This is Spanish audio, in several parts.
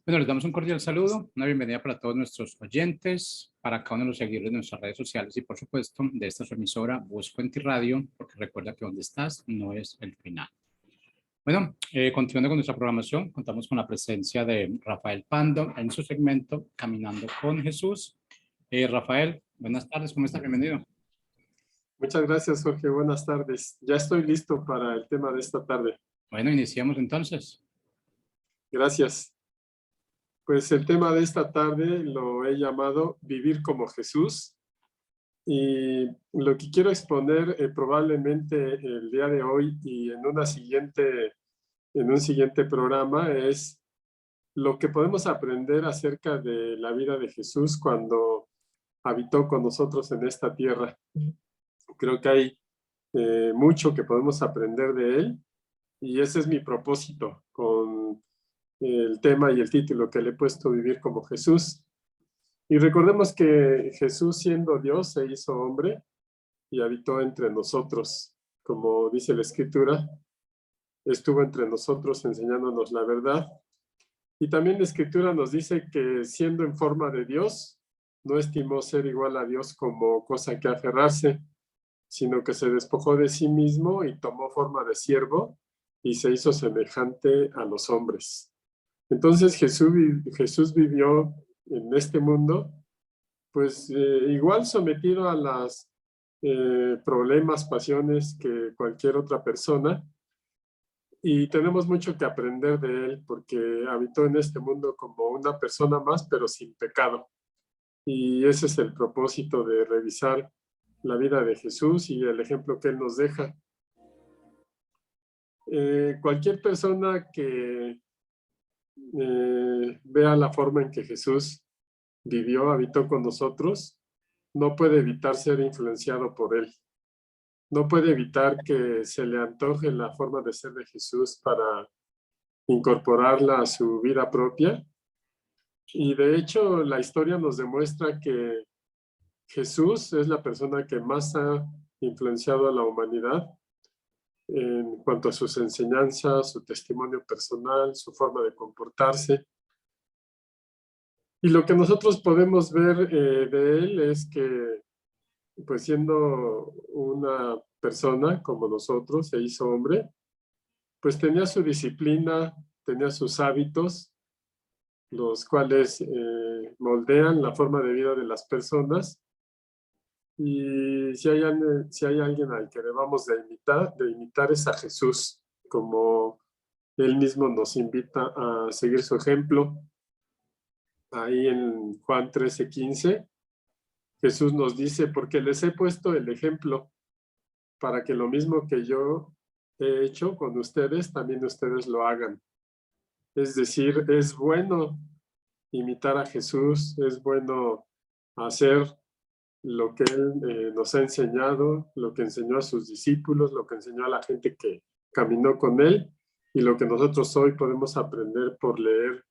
Bueno, les damos un cordial saludo, una bienvenida para todos nuestros oyentes, para cada uno de los seguidores de nuestras redes sociales y por supuesto de esta su emisora Voz Puente Radio, porque recuerda que donde estás no es el final. Bueno, continuando con nuestra programación, contamos con la presencia de Rafael Pando en su segmento Caminando con Jesús. Rafael, buenas tardes, ¿cómo estás? Bienvenido. Muchas gracias, Jorge. Buenas tardes. Ya estoy listo para el tema de esta tarde. Bueno, iniciamos entonces. Gracias. Pues el tema de esta tarde lo he llamado Vivir como Jesús. Y lo que quiero exponer probablemente el día de hoy y en un siguiente programa es lo que podemos aprender acerca de la vida de Jesús cuando habitó con nosotros en esta tierra. Creo que hay mucho que podemos aprender de él y ese es mi propósito con el tema y el título que le he puesto, Vivir como Jesús. Y recordemos que Jesús, siendo Dios, se hizo hombre y habitó entre nosotros. Como dice la Escritura, estuvo entre nosotros enseñándonos la verdad. Y también la Escritura nos dice que siendo en forma de Dios, no estimó ser igual a Dios como cosa que aferrarse, sino que se despojó de sí mismo y tomó forma de siervo y se hizo semejante a los hombres. Entonces Jesús vivió en este mundo, pues igual sometido a los problemas, pasiones que cualquier otra persona, y tenemos mucho que aprender de él porque habitó en este mundo como una persona más, pero sin pecado. Y ese es el propósito de revisar la vida de Jesús y el ejemplo que él nos deja. Cualquier persona que vea la forma en que Jesús vivió, habitó con nosotros, no puede evitar ser influenciado por él. No puede evitar que se le antoje la forma de ser de Jesús para incorporarla a su vida propia. Y de hecho, la historia nos demuestra que Jesús es la persona que más ha influenciado a la humanidad en cuanto a sus enseñanzas, su testimonio personal, su forma de comportarse. Y lo que nosotros podemos ver de él es que, pues siendo una persona como nosotros, se hizo hombre, pues tenía su disciplina, tenía sus hábitos, los cuales moldean la forma de vida de las personas. Y si hay alguien al que debamos de imitar es a Jesús, como él mismo nos invita a seguir su ejemplo. Ahí en Juan 13:15, Jesús nos dice, porque les he puesto el ejemplo para que lo mismo que yo he hecho con ustedes, también ustedes lo hagan. Es decir, es bueno imitar a Jesús, es bueno hacer lo que él nos ha enseñado, lo que enseñó a sus discípulos, lo que enseñó a la gente que caminó con él y lo que nosotros hoy podemos aprender por leer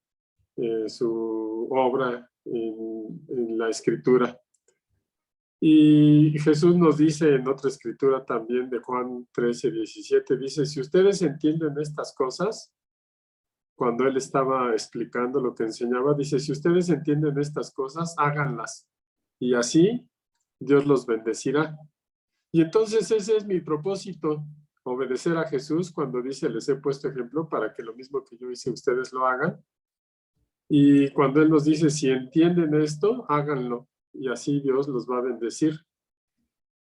su obra en la Escritura. Y Jesús nos dice en otra escritura también de Juan 13:17, dice, si ustedes entienden estas cosas, cuando él estaba explicando lo que enseñaba, dice, si ustedes entienden estas cosas, háganlas. Y así Dios los bendecirá. Y entonces ese es mi propósito, obedecer a Jesús cuando dice, les he puesto ejemplo para que lo mismo que yo hice, ustedes lo hagan. Y cuando él nos dice, si entienden esto, háganlo. Y así Dios los va a bendecir.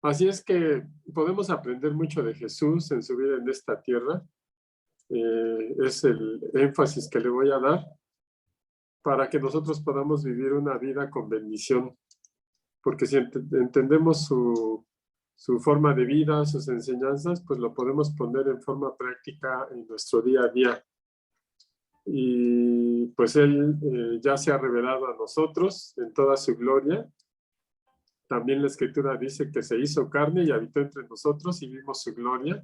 Así es que podemos aprender mucho de Jesús en su vida en esta tierra. Es el énfasis que le voy a dar para que nosotros podamos vivir una vida con bendición. Porque si entendemos su forma de vida, sus enseñanzas, pues lo podemos poner en forma práctica en nuestro día a día. Y pues él ya se ha revelado a nosotros en toda su gloria. También la Escritura dice que se hizo carne y habitó entre nosotros y vimos su gloria.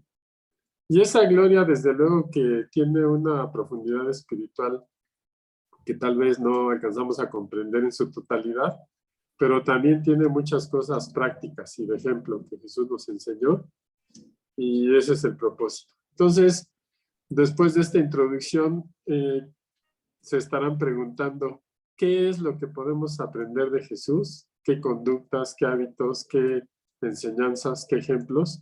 Y esa gloria, desde luego, que tiene una profundidad espiritual que tal vez no alcanzamos a comprender en su totalidad, pero también tiene muchas cosas prácticas y de ejemplo que Jesús nos enseñó, y ese es el propósito. Entonces, Después de esta introducción, se estarán preguntando, ¿qué es lo que podemos aprender de Jesús? ¿Qué conductas, qué hábitos, qué enseñanzas, qué ejemplos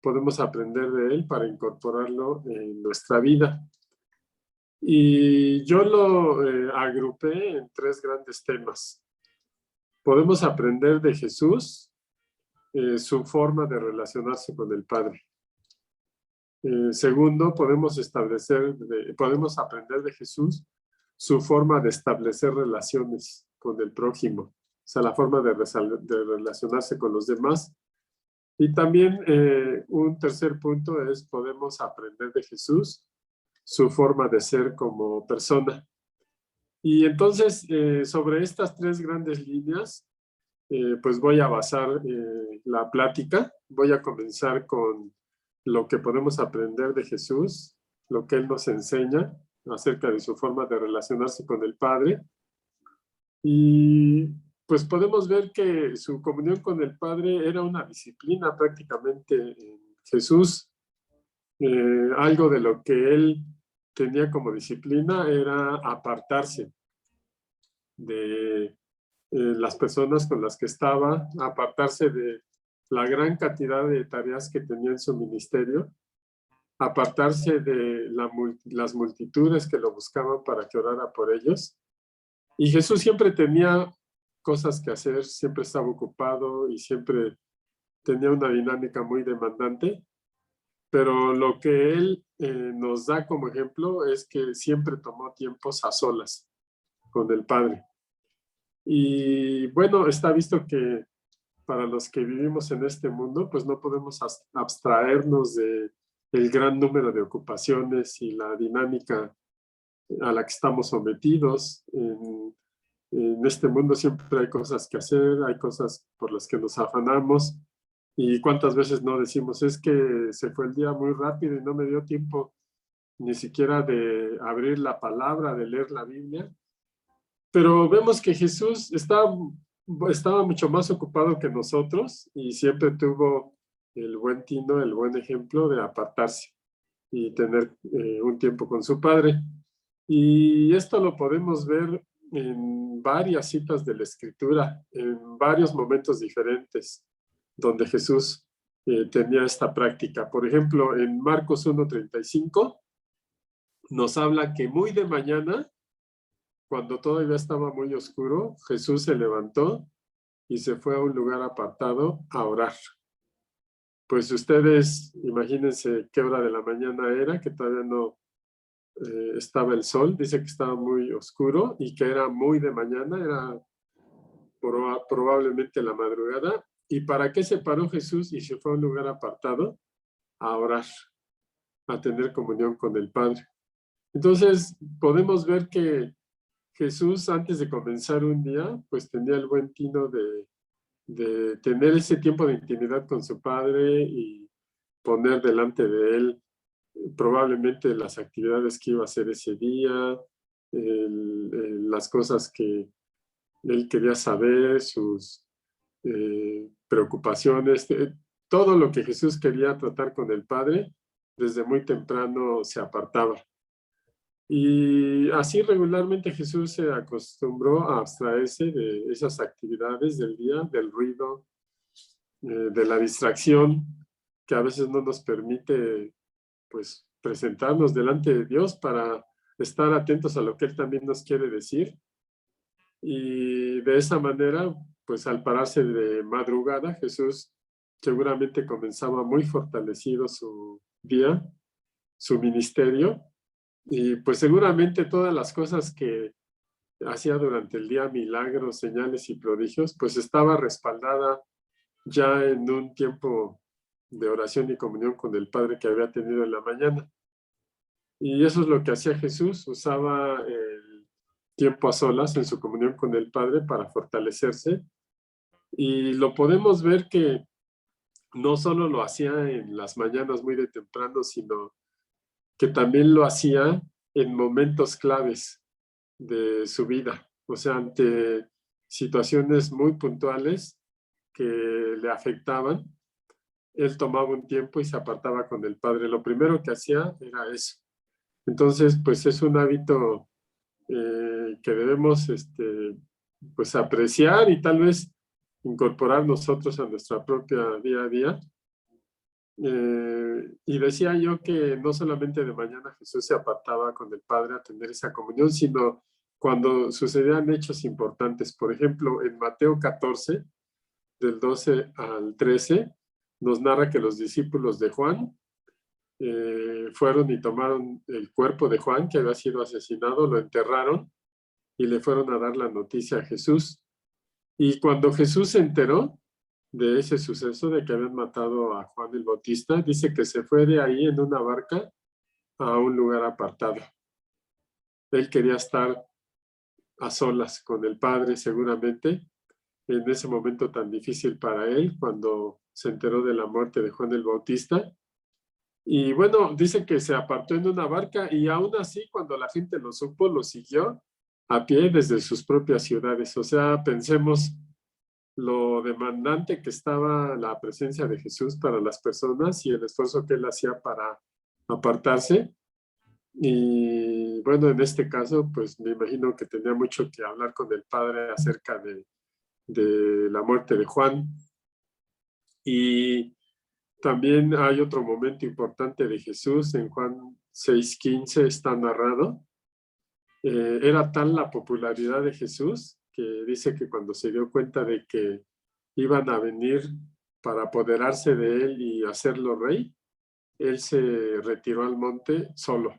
podemos aprender de él para incorporarlo en nuestra vida? Y yo lo agrupé en 3 grandes temas. Podemos aprender de Jesús su forma de relacionarse con el Padre. Segundo, podemos aprender de Jesús su forma de establecer relaciones con el prójimo, o sea, la forma de relacionarse con los demás. Y también un tercer punto es, podemos aprender de Jesús su forma de ser como persona. Y entonces, sobre estas 3 grandes líneas, pues voy a basar la plática. Voy a comenzar con lo que podemos aprender de Jesús, lo que Él nos enseña acerca de su forma de relacionarse con el Padre. Y pues podemos ver que su comunión con el Padre era una disciplina prácticamente en Jesús. Algo de lo que Él tenía como disciplina era apartarse de las personas con las que estaba, apartarse de la gran cantidad de tareas que tenía en su ministerio, apartarse de las multitudes que lo buscaban para que orara por ellos. Y Jesús siempre tenía cosas que hacer, siempre estaba ocupado y siempre tenía una dinámica muy demandante, pero lo que él nos da como ejemplo es que siempre tomó tiempos a solas con el Padre. Y bueno, está visto que para los que vivimos en este mundo, pues no podemos abstraernos del gran número de ocupaciones y la dinámica a la que estamos sometidos. En este mundo siempre hay cosas que hacer, hay cosas por las que nos afanamos. Y cuántas veces no decimos, es que se fue el día muy rápido y no me dio tiempo ni siquiera de abrir la palabra, de leer la Biblia. Pero vemos que Jesús estaba mucho más ocupado que nosotros y siempre tuvo el buen tino, el buen ejemplo de apartarse y tener un tiempo con su Padre. Y esto lo podemos ver en varias citas de la Escritura, en varios momentos diferentes, donde Jesús tenía esta práctica. Por ejemplo, en Marcos 1:35 nos habla que muy de mañana, cuando todavía estaba muy oscuro, Jesús se levantó y se fue a un lugar apartado a orar. Pues ustedes imagínense qué hora de la mañana era, que todavía no estaba el sol. Dice que estaba muy oscuro y que era muy de mañana, era probablemente la madrugada. ¿Y para qué se paró Jesús y se fue a un lugar apartado? A orar, a tener comunión con el Padre. Entonces podemos ver que Jesús, antes de comenzar un día, pues tenía el buen tino de tener ese tiempo de intimidad con su Padre y poner delante de él probablemente las actividades que iba a hacer ese día, las cosas que él quería saber, sus preocupaciones, todo lo que Jesús quería tratar con el Padre, desde muy temprano se apartaba. Y así regularmente Jesús se acostumbró a abstraerse de esas actividades del día, del ruido, de la distracción, que a veces no nos permite, pues, presentarnos delante de Dios para estar atentos a lo que Él también nos quiere decir. Y de esa manera, pues al pararse de madrugada, Jesús seguramente comenzaba muy fortalecido su día, su ministerio, y pues seguramente todas las cosas que hacía durante el día, milagros, señales y prodigios, pues estaba respaldada ya en un tiempo de oración y comunión con el Padre que había tenido en la mañana. Y eso es lo que hacía Jesús, usaba el tiempo a solas en su comunión con el Padre para fortalecerse. Y lo podemos ver que no solo lo hacía en las mañanas muy de temprano, sino que también lo hacía en momentos claves de su vida, o sea, ante situaciones muy puntuales que le afectaban, él tomaba un tiempo y se apartaba con el Padre. Lo primero que hacía era eso, Entonces, pues es un hábito que debemos pues apreciar y tal vez incorporar nosotros a nuestra propia día a día. Y decía yo que no solamente de mañana Jesús se apartaba con el Padre a tener esa comunión, sino cuando sucedían hechos importantes. Por ejemplo, en Mateo 14, del 12 al 13, nos narra que los discípulos de Juan fueron y tomaron el cuerpo de Juan, que había sido asesinado, lo enterraron y le fueron a dar la noticia a Jesús. Y cuando Jesús se enteró de ese suceso de que habían matado a Juan el Bautista, dice que se fue de ahí en una barca a un lugar apartado. Él quería estar a solas con el Padre seguramente en ese momento tan difícil para él cuando se enteró de la muerte de Juan el Bautista. Y bueno, dice que se apartó en una barca y aún así cuando la gente lo supo, lo siguió a pie desde sus propias ciudades. O sea, pensemos lo demandante que estaba la presencia de Jesús para las personas y el esfuerzo que él hacía para apartarse. Y bueno, en este caso, pues me imagino que tenía mucho que hablar con el Padre acerca de la muerte de Juan. Y también hay otro momento importante de Jesús, en Juan 6:15 está narrado. Era tal la popularidad de Jesús que dice que cuando se dio cuenta de que iban a venir para apoderarse de él y hacerlo rey, él se retiró al monte solo.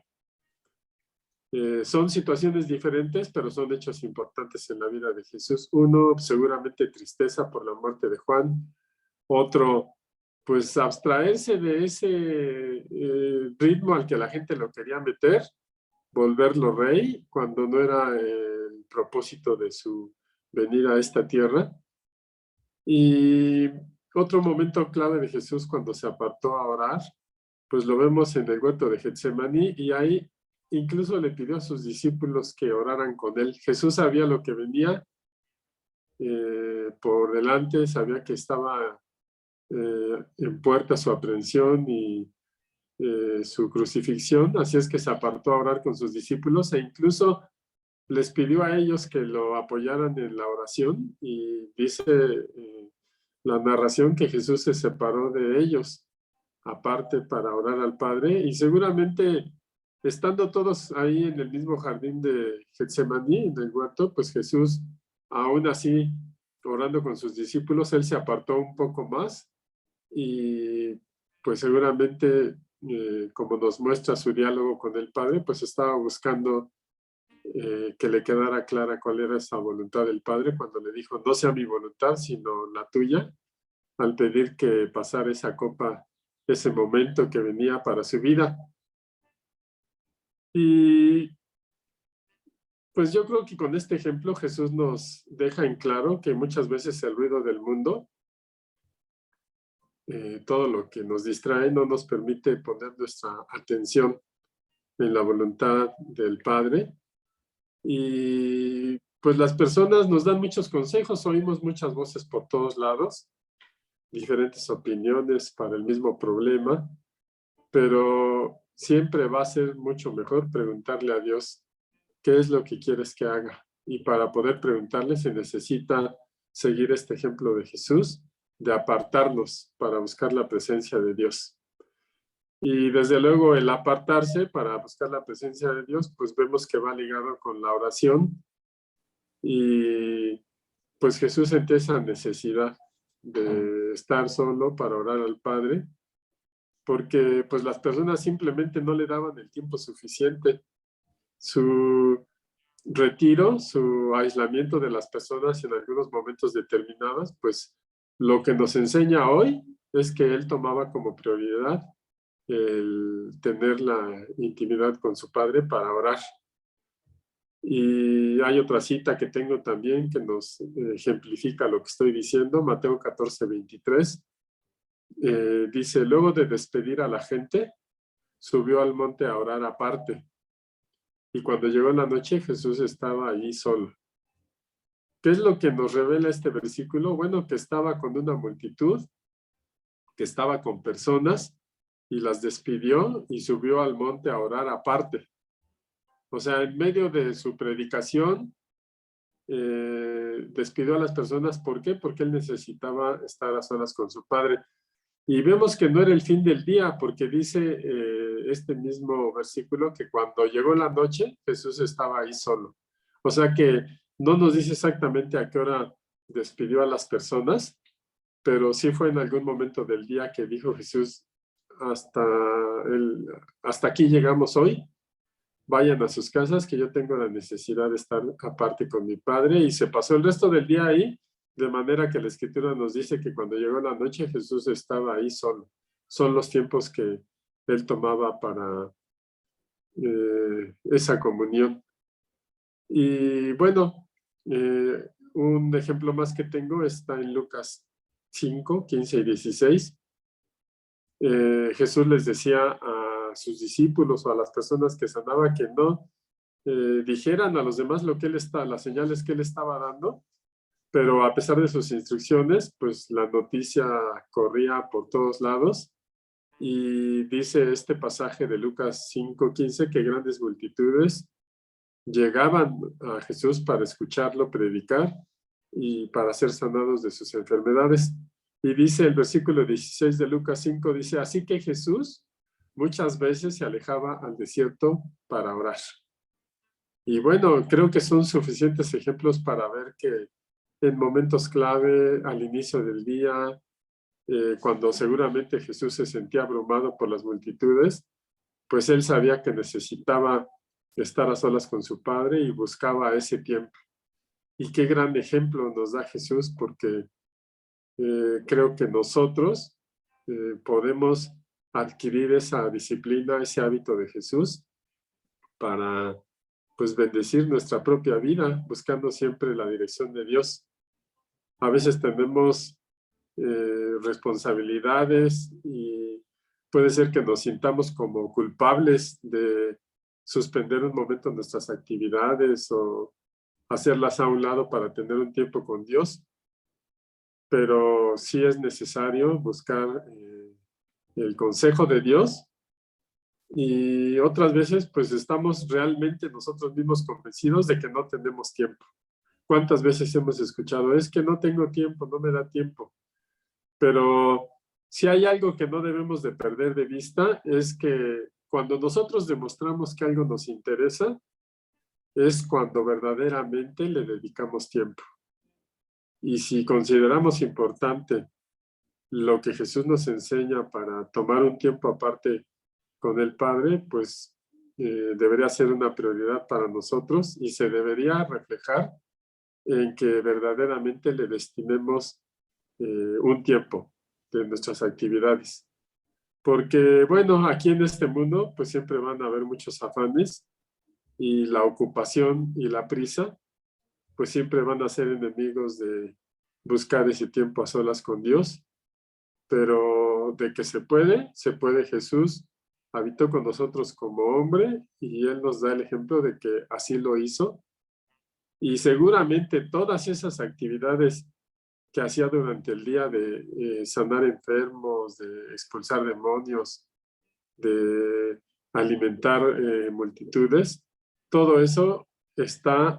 Son situaciones diferentes, pero son hechos importantes en la vida de Jesús. Uno, seguramente tristeza por la muerte de Juan. Otro, pues abstraerse de ese ritmo al que la gente lo quería meter, volverlo rey, cuando no era el propósito de su venida a esta tierra. Y otro momento clave de Jesús cuando se apartó a orar, pues lo vemos en el huerto de Getsemaní y ahí incluso le pidió a sus discípulos que oraran con él. Jesús sabía lo que venía por delante, sabía que estaba en puerta su aprehensión y su crucifixión, así es que se apartó a orar con sus discípulos e incluso les pidió a ellos que lo apoyaran en la oración y dice la narración que Jesús se separó de ellos aparte para orar al Padre y seguramente estando todos ahí en el mismo jardín de Getsemaní, en el huerto, pues Jesús aún así orando con sus discípulos, él se apartó un poco más y pues seguramente como nos muestra su diálogo con el Padre, pues estaba buscando que le quedara clara cuál era esa voluntad del Padre cuando le dijo, no sea mi voluntad, sino la tuya, al pedir que pasara esa copa, ese momento que venía para su vida. Y pues yo creo que con este ejemplo Jesús nos deja en claro que muchas veces el ruido del mundo, todo lo que nos distrae, no nos permite poner nuestra atención en la voluntad del Padre. Y pues las personas nos dan muchos consejos, oímos muchas voces por todos lados, diferentes opiniones para el mismo problema, pero siempre va a ser mucho mejor preguntarle a Dios qué es lo que quieres que haga. Y para poder preguntarle se necesita seguir este ejemplo de Jesús, de apartarnos para buscar la presencia de Dios. Y desde luego el apartarse para buscar la presencia de Dios, pues vemos que va ligado con la oración. Y pues Jesús sentía esa necesidad de estar solo para orar al Padre, porque pues las personas simplemente no le daban el tiempo suficiente. Su retiro, su aislamiento de las personas en algunos momentos determinados, pues lo que nos enseña hoy es que él tomaba como prioridad el tener la intimidad con su Padre para orar. Y hay otra cita que tengo también que nos ejemplifica lo que estoy diciendo, Mateo 14:23. Dice, luego de despedir a la gente, subió al monte a orar aparte. Y cuando llegó la noche, Jesús estaba allí solo. ¿Qué es lo que nos revela este versículo? Bueno, que estaba con una multitud, que estaba con personas y las despidió y subió al monte a orar aparte. O sea, en medio de su predicación, despidió a las personas. ¿Por qué? Porque él necesitaba estar a solas con su padre. Y vemos que no era el fin del día, porque dice este mismo versículo que cuando llegó la noche, Jesús estaba ahí solo. O sea que no nos dice exactamente a qué hora despidió a las personas, pero sí fue en algún momento del día que dijo Jesús, hasta, hasta aquí llegamos hoy, vayan a sus casas, que yo tengo la necesidad de estar aparte con mi padre. Y se pasó el resto del día ahí, de manera que la Escritura nos dice que cuando llegó la noche Jesús estaba ahí solo. Son los tiempos que él tomaba para esa comunión. Y bueno, un ejemplo más que tengo está en Lucas 5, 15 y 16. Jesús les decía a sus discípulos o a las personas que sanaba que no dijeran a los demás las señales que él estaba dando, pero a pesar de sus instrucciones, pues la noticia corría por todos lados. Y dice este pasaje de Lucas 5:15 que grandes multitudes llegaban a Jesús para escucharlo predicar y para ser sanados de sus enfermedades. Y dice el versículo 16 de Lucas 5, dice, así que Jesús muchas veces se alejaba al desierto para orar. Y bueno, creo que son suficientes ejemplos para ver que en momentos clave, al inicio del día, cuando seguramente Jesús se sentía abrumado por las multitudes, pues él sabía que necesitaba estar a solas con su padre y buscaba ese tiempo. Y qué gran ejemplo nos da Jesús, porque creo que nosotros podemos adquirir esa disciplina, ese hábito de Jesús para pues bendecir nuestra propia vida, buscando siempre la dirección de Dios. A veces tenemos responsabilidades y puede ser que nos sintamos como culpables de suspender un momento nuestras actividades o hacerlas a un lado para tener un tiempo con Dios, pero sí es necesario buscar el consejo de Dios. Y otras veces pues estamos realmente nosotros mismos convencidos de que no tenemos tiempo. ¿Cuántas veces hemos escuchado? Es que no tengo tiempo, no me da tiempo. Pero si hay algo que no debemos de perder de vista, es que cuando nosotros demostramos que algo nos interesa, es cuando verdaderamente le dedicamos tiempo. Y si consideramos importante lo que Jesús nos enseña para tomar un tiempo aparte con el Padre, pues debería ser una prioridad para nosotros y se debería reflejar en que verdaderamente le destinemos un tiempo de nuestras actividades. Porque, bueno, aquí en este mundo, pues siempre van a haber muchos afanes y la ocupación y la prisa, pues siempre van a ser enemigos de buscar ese tiempo a solas con Dios. Pero de que se puede. Jesús habitó con nosotros como hombre y Él nos da el ejemplo de que así lo hizo. Y seguramente todas esas actividades que hacía durante el día de sanar enfermos, de expulsar demonios, de alimentar multitudes, todo eso está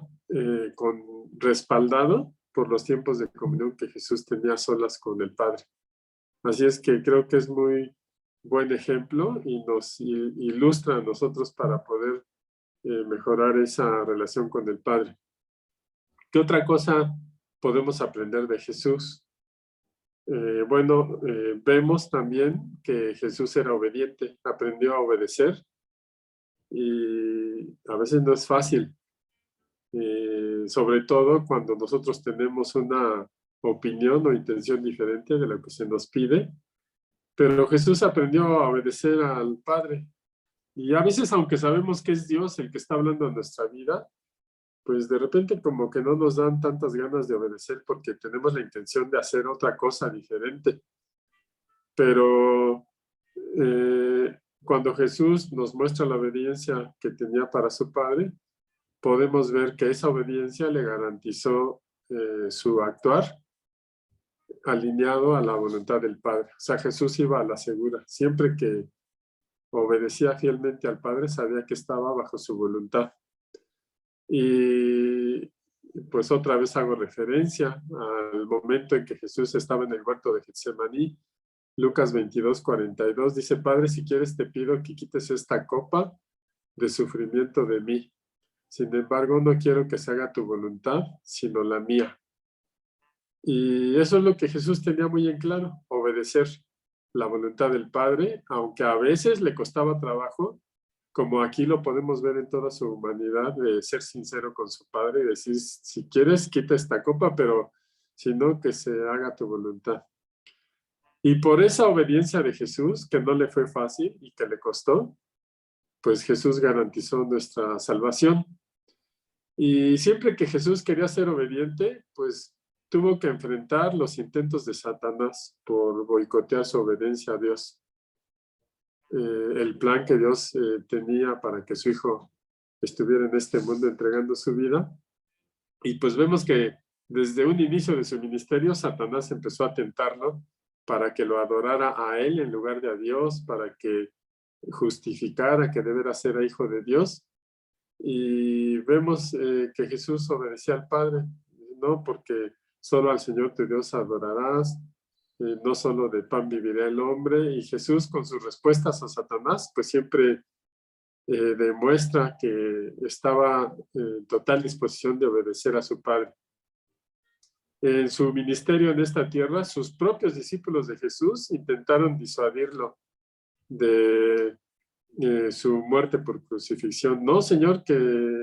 respaldado por los tiempos de comunión que Jesús tenía solas con el Padre. Así es que creo que es muy buen ejemplo y nos ilustra a nosotros para poder mejorar esa relación con el Padre. ¿Qué otra cosa podemos aprender de Jesús? Vemos también que Jesús era obediente, aprendió a obedecer y a veces no es fácil, sobre todo cuando nosotros tenemos una opinión o intención diferente de lo que se nos pide, pero Jesús aprendió a obedecer al Padre. Y a veces, aunque sabemos que es Dios el que está hablando en nuestra vida, pues de repente como que no nos dan tantas ganas de obedecer porque tenemos la intención de hacer otra cosa diferente. Pero cuando Jesús nos muestra la obediencia que tenía para su Padre, podemos ver que esa obediencia le garantizó su actuar alineado a la voluntad del Padre. O sea, Jesús iba a la segura. Siempre que obedecía fielmente al Padre, sabía que estaba bajo su voluntad. Y pues otra vez hago referencia al momento en que Jesús estaba en el huerto de Getsemaní. Lucas 22:42 dice: Padre, si quieres te pido que quites esta copa de sufrimiento de mí. Sin embargo, no quiero que se haga tu voluntad, sino la mía. Y eso es lo que Jesús tenía muy en claro: obedecer la voluntad del Padre, aunque a veces le costaba trabajo, como aquí lo podemos ver en toda su humanidad, de ser sincero con su Padre y decir: si quieres, quita esta copa, pero si no, que se haga tu voluntad. Y por esa obediencia de Jesús, que no le fue fácil y que le costó, pues Jesús garantizó nuestra salvación. Y siempre que Jesús quería ser obediente, pues tuvo que enfrentar los intentos de Satanás por boicotear su obediencia a Dios. El plan que Dios tenía para que su hijo estuviera en este mundo entregando su vida. Y pues vemos que desde un inicio de su ministerio, Satanás empezó a tentarlo para que lo adorara a él en lugar de a Dios, para que justificara que debería ser hijo de Dios. Y vemos que Jesús obedecía al Padre, ¿no? Porque solo al Señor tu Dios adorarás, no solo de pan vivirá el hombre. Y Jesús, con sus respuestas a Satanás, pues siempre demuestra que estaba en total disposición de obedecer a su Padre. En su ministerio en esta tierra, sus propios discípulos de Jesús intentaron disuadirlo de su muerte por crucifixión. No, Señor, que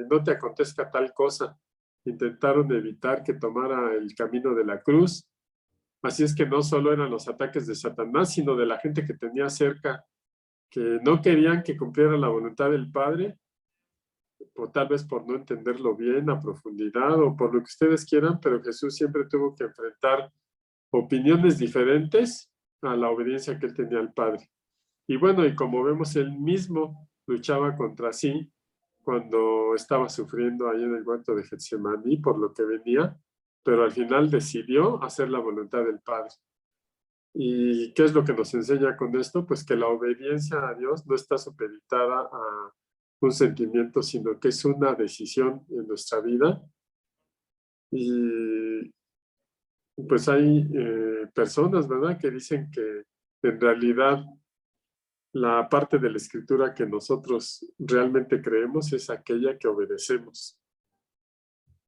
no te acontezca tal cosa. Intentaron evitar que tomara el camino de la cruz. Así es que no solo eran los ataques de Satanás, sino de la gente que tenía cerca, que no querían que cumpliera la voluntad del Padre, o tal vez por no entenderlo bien a profundidad o por lo que ustedes quieran, pero Jesús siempre tuvo que enfrentar opiniones diferentes a la obediencia que él tenía al Padre. Y bueno, y como vemos, él mismo luchaba contra sí cuando estaba sufriendo ahí en el huerto de Getsemaní por lo que venía, pero al final decidió hacer la voluntad del Padre. ¿Y qué es lo que nos enseña con esto? Pues que la obediencia a Dios no está supeditada a un sentimiento, sino que es una decisión en nuestra vida. Y pues hay personas, ¿verdad?, que dicen que en realidad la parte de la escritura que nosotros realmente creemos es aquella que obedecemos.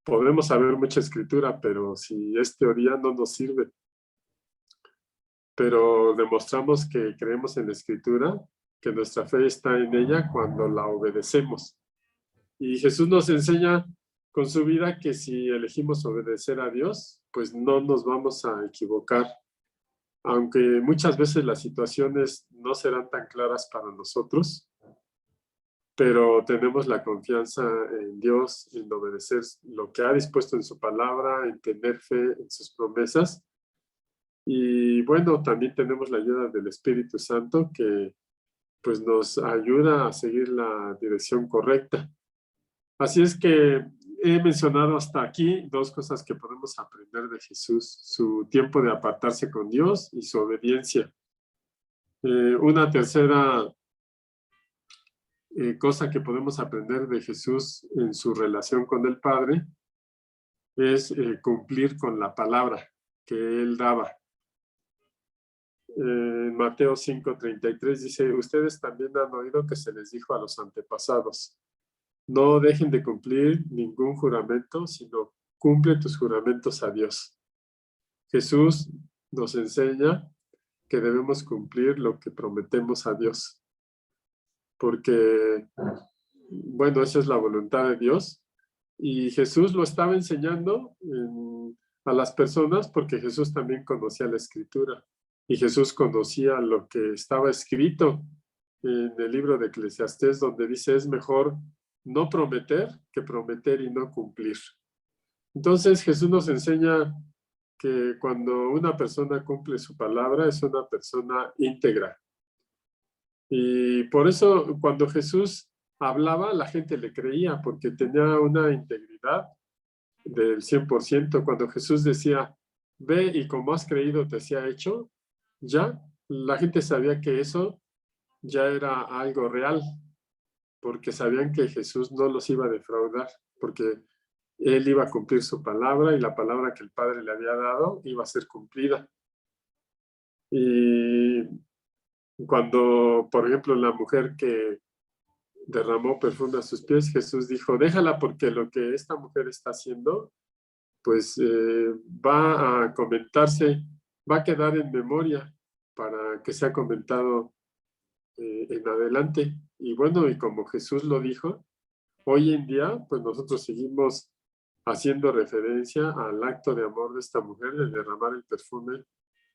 Podemos saber mucha escritura, pero si es teoría no nos sirve. Pero demostramos que creemos en la escritura, que nuestra fe está en ella cuando la obedecemos. Y Jesús nos enseña con su vida que si elegimos obedecer a Dios, pues no nos vamos a equivocar. Aunque muchas veces las situaciones no serán tan claras para nosotros, pero tenemos la confianza en Dios, en obedecer lo que ha dispuesto en su palabra, en tener fe en sus promesas. Y bueno, también tenemos la ayuda del Espíritu Santo que pues nos ayuda a seguir la dirección correcta. Así es que he mencionado hasta aquí dos cosas que podemos aprender de Jesús: su tiempo de apartarse con Dios y su obediencia. Una tercera cosa que podemos aprender de Jesús en su relación con el Padre es cumplir con la palabra que él daba. En Mateo 5:33 dice: ustedes también han oído que se les dijo a los antepasados, no dejen de cumplir ningún juramento, sino cumple tus juramentos a Dios. Jesús nos enseña que debemos cumplir lo que prometemos a Dios, porque, bueno, esa es la voluntad de Dios. Y Jesús lo estaba enseñando a las personas porque Jesús también conocía la Escritura. Y Jesús conocía lo que estaba escrito en el libro de Eclesiastés, donde dice: es mejor no prometer que prometer y no cumplir. Entonces Jesús nos enseña que cuando una persona cumple su palabra es una persona íntegra. Y por eso cuando Jesús hablaba, la gente le creía, porque tenía una integridad del 100%. Cuando Jesús decía, ve y como has creído te sea hecho, ya la gente sabía que eso ya era algo real, porque sabían que Jesús no los iba a defraudar, porque él iba a cumplir su palabra y la palabra que el Padre le había dado iba a ser cumplida. Y cuando, por ejemplo, la mujer que derramó perfume a sus pies, Jesús dijo, déjala porque lo que esta mujer está haciendo, pues va a comentarse, va a quedar en memoria para que sea comentado en adelante. Y bueno, y como Jesús lo dijo, hoy en día, pues nosotros seguimos haciendo referencia al acto de amor de esta mujer, de derramar el perfume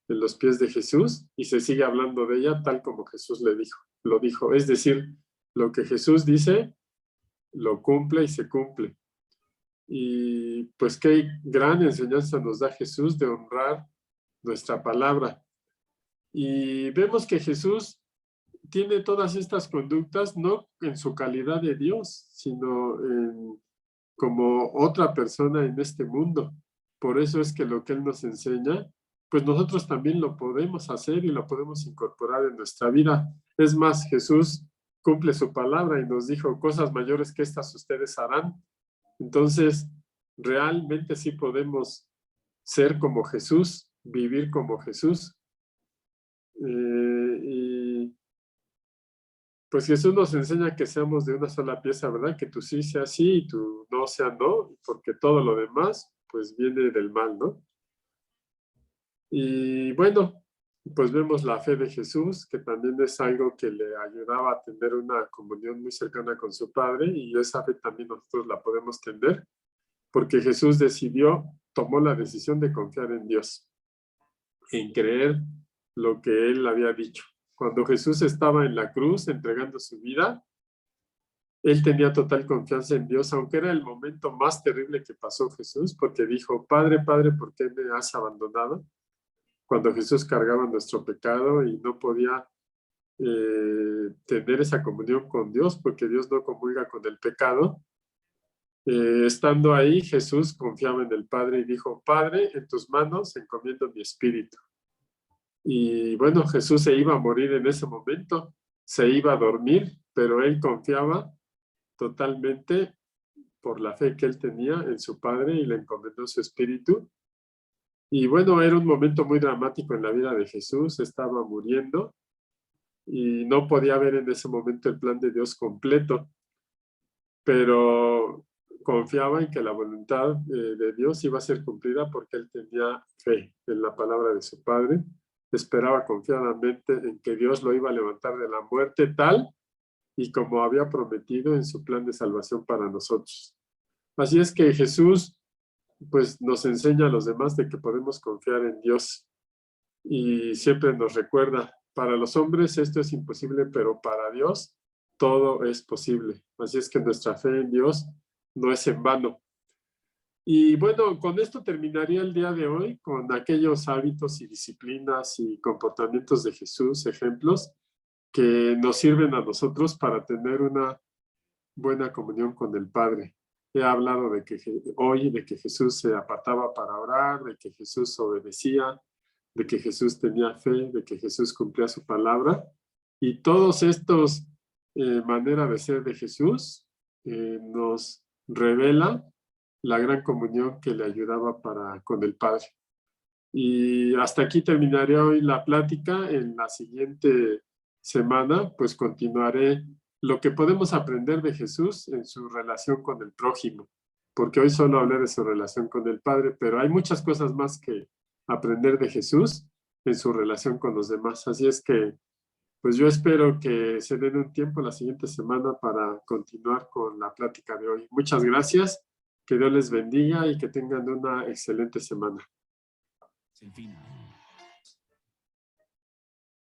en los pies de Jesús, y se sigue hablando de ella tal como Jesús lo dijo. Es decir, lo que Jesús dice, lo cumple y se cumple. Y pues qué gran enseñanza nos da Jesús de honrar nuestra palabra. Y vemos que Jesús tiene todas estas conductas no en su calidad de Dios, sino como otra persona en este mundo. Por eso es que lo que Él nos enseña, pues nosotros también lo podemos hacer y lo podemos incorporar en nuestra vida. Es más, Jesús cumple su palabra y nos dijo, cosas mayores que estas ustedes harán. Entonces, realmente sí podemos ser como Jesús, vivir como Jesús. Y pues Jesús nos enseña que seamos de una sola pieza, ¿verdad? Que tú sí sea sí y tú no sea no, porque todo lo demás, pues viene del mal, ¿no? Y bueno, pues vemos la fe de Jesús, que también es algo que le ayudaba a tener una comunión muy cercana con su Padre, y esa fe también nosotros la podemos tener, porque Jesús tomó la decisión de confiar en Dios, en creer lo que Él había dicho. Cuando Jesús estaba en la cruz entregando su vida, Él tenía total confianza en Dios, aunque era el momento más terrible que pasó Jesús, porque dijo, Padre, Padre, ¿por qué me has abandonado? Cuando Jesús cargaba nuestro pecado y no podía tener esa comunión con Dios, porque Dios no comulga con el pecado. Estando ahí, Jesús confiaba en el Padre y dijo, Padre, en tus manos encomiendo mi espíritu. Y bueno, Jesús se iba a morir en ese momento, se iba a dormir, pero él confiaba totalmente por la fe que él tenía en su Padre y le encomendó su espíritu. Y bueno, era un momento muy dramático en la vida de Jesús, estaba muriendo y no podía ver en ese momento el plan de Dios completo, pero confiaba en que la voluntad de Dios iba a ser cumplida porque él tenía fe en la palabra de su Padre. Esperaba confiadamente en que Dios lo iba a levantar de la muerte tal y como había prometido en su plan de salvación para nosotros. Así es que Jesús pues nos enseña a los demás de que podemos confiar en Dios y siempre nos recuerda, para los hombres esto es imposible, pero para Dios todo es posible. Así es que nuestra fe en Dios no es en vano. Y bueno, con esto terminaría el día de hoy, con aquellos hábitos y disciplinas y comportamientos de Jesús, ejemplos que nos sirven a nosotros para tener una buena comunión con el Padre. He hablado hoy de que Jesús se apartaba para orar, de que Jesús obedecía, de que Jesús tenía fe, de que Jesús cumplía su palabra. Y todos estos maneras de ser de Jesús nos revela la gran comunión que le ayudaba con el Padre. Y hasta aquí terminaré hoy la plática. En la siguiente semana, pues continuaré lo que podemos aprender de Jesús en su relación con el prójimo, porque hoy solo hablé de su relación con el Padre, pero hay muchas cosas más que aprender de Jesús en su relación con los demás. Así es que, pues yo espero que se den un tiempo la siguiente semana para continuar con la plática de hoy. Muchas gracias, que Dios les bendiga y que tengan una excelente semana. En fin.